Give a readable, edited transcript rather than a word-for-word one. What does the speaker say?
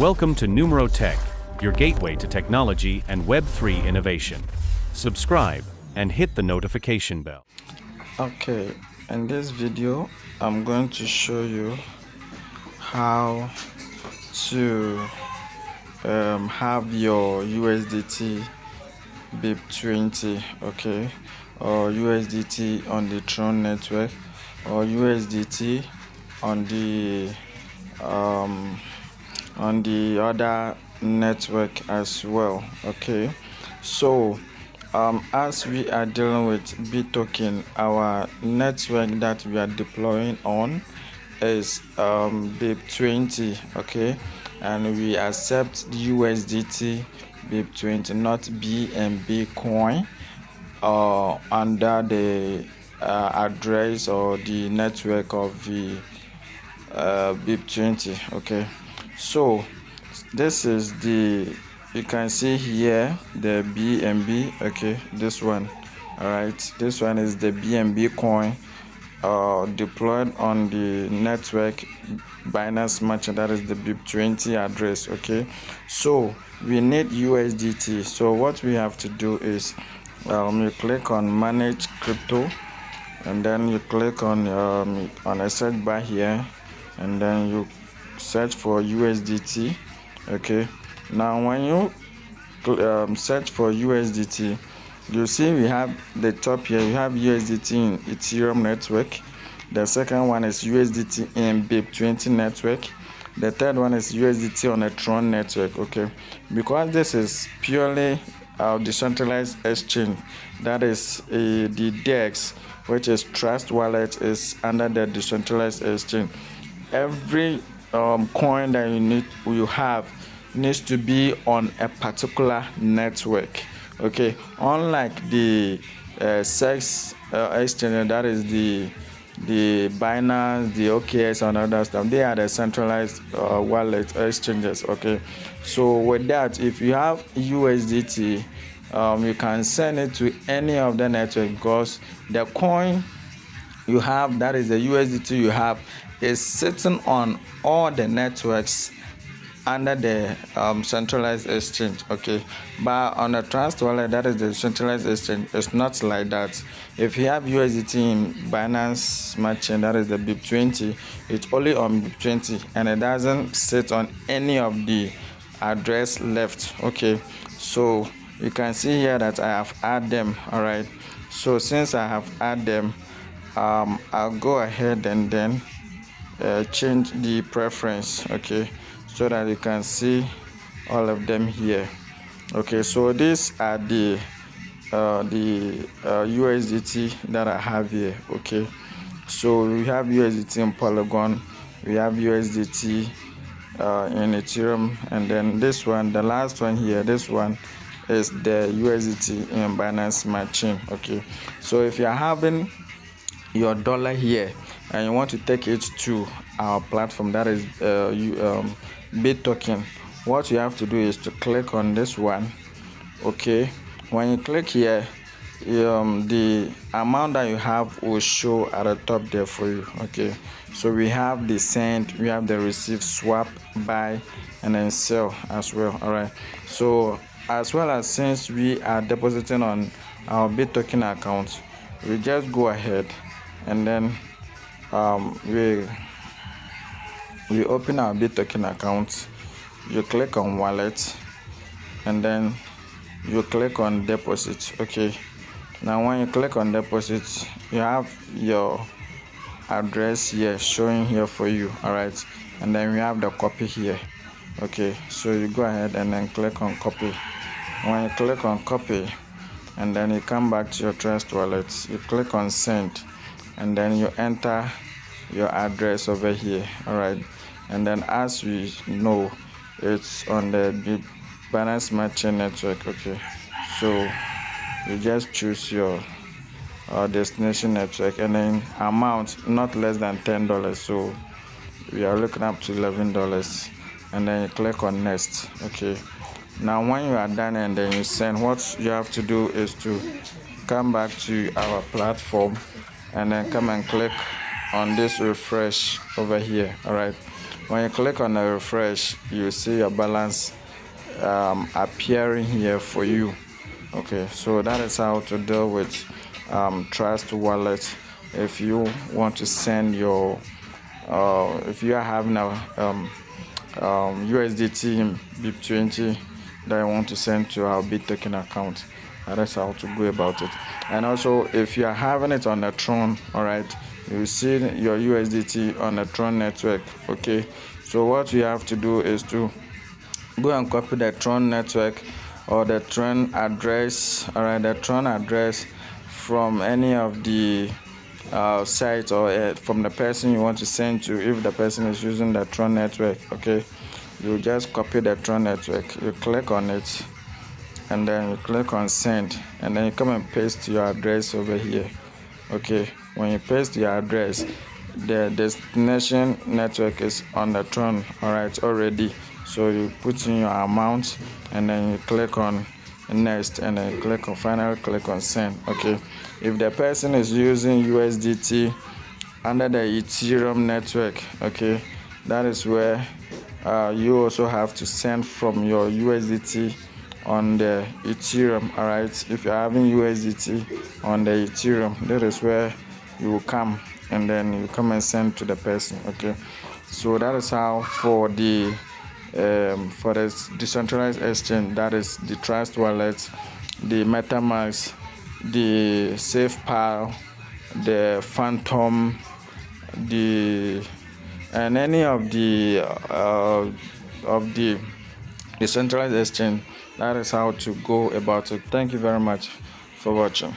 Welcome to Numero Tech, your gateway to technology and Web3 innovation. Subscribe and hit the notification bell. Okay, in this video, I'm going to show you how to have your USDT BEP20, okay, or USDT on the Tron network, or USDT on the other network as well. Okay, so as we are dealing with Bittoken, our network that we are deploying on is BEP20, okay, and we accept USDT BEP20, not BNB coin, under the address or the network of the BEP20. Okay, so this is you can see here the BNB, okay, this one. All right, this one is the BNB coin deployed on the network Binance Smart Chain, that is the BEP20 address. Okay, so we need USDT. So what we have to do is you click on manage crypto, and then you click on a search bar here, and then you search for USDT. Okay, now when you search for USDT, you see we have the top here, you have USDT in Ethereum network. The second one is USDT in BEP20 network. The third one is USDT on a Tron network. Okay, because this is purely decentralized exchange, that is the DEX, which is Trust Wallet, is under the decentralized exchange. Every coin that you have needs to be on a particular network. Okay, unlike the sex exchange, that is the Binance, the OKX, and other stuff, they are the centralized wallet exchanges. Okay, so with that, if you have USDT, you can send it to any of the network, because the coin you have, that is the USDT you have, is sitting on all the networks under the centralized exchange. Okay, but on the Trust Wallet, that is the centralized exchange, it's not like that. If you have USDT in Binance Smart Chain, that is the BEP20, it's only on BEP20, and it doesn't sit on any of the address left. Okay, so you can see here that I have added them. All right, so since I have added them, I'll go ahead and then change the preference, okay, so that you can see all of them here. Okay, so these are the USDT that I have here. Okay, so we have USDT in Polygon, we have USDT in Ethereum, and then this one, the last one here, this one is the USDT in Binance Smart Chain. Okay, so if you're having your dollar here and you want to take it to our platform, that is Bittoken, what you have to do is to click on this one. Okay, when you click here, the amount that you have will show at the top there for you. Okay, so we have the send, we have the receive, swap, buy, and then sell as well. All right, so as well as since we are depositing on our Bittoken account, we just go ahead and then we open our Bittoken account. You click on wallet, and then you click on deposit. Okay, now when you click on deposit, you have your address here showing here for you. All right, and then we have the copy here. Okay, so you go ahead and then click on copy. When you click on copy, and then you come back to your Trust Wallet, you click on send, and then you enter your address over here. All right, and then as we know, it's on the Binance Smart Chain network. Okay, so you just choose your destination network, and then amount not less than $10, so we are looking up to $11, and then you click on next. Okay, now when you are done and then you send, what you have to do is to come back to our platform and then come and click on this refresh over here. All right, When you click on the refresh, you see your balance appearing here for you. Okay, so that is how to deal with Trust Wallet. If you want to send your if you are having a USDT BEP20 that you want to send to our Bittoken account, that is how to go about it. And also, if you are having it on the Tron, all right, you see your USDT on the Tron network. Okay, so what you have to do is to go and copy the Tron network or the Tron address, all right, the Tron address from any of the site or from the person you want to send to. If the person is using the Tron network, okay, you just copy the Tron network, you click on it, and then you click on send, and then you come and paste your address over here. Okay, when you paste your address, the destination network is on the Tron, all right, already. So you put in your amount, and then you click on next, and then you click on finally click on send. Okay, if the person is using USDT under the Ethereum network, okay, that is where you also have to send from your USDT on the Ethereum. All right, if you're having USDT on the Ethereum, that is where you will come, and then you come and send to the person. Okay, so that is how for the decentralized exchange, that is the Trust Wallet, the MetaMask, the SafePal, the Phantom, and any of the decentralized exchange. That is how to go about it. Thank you very much for watching.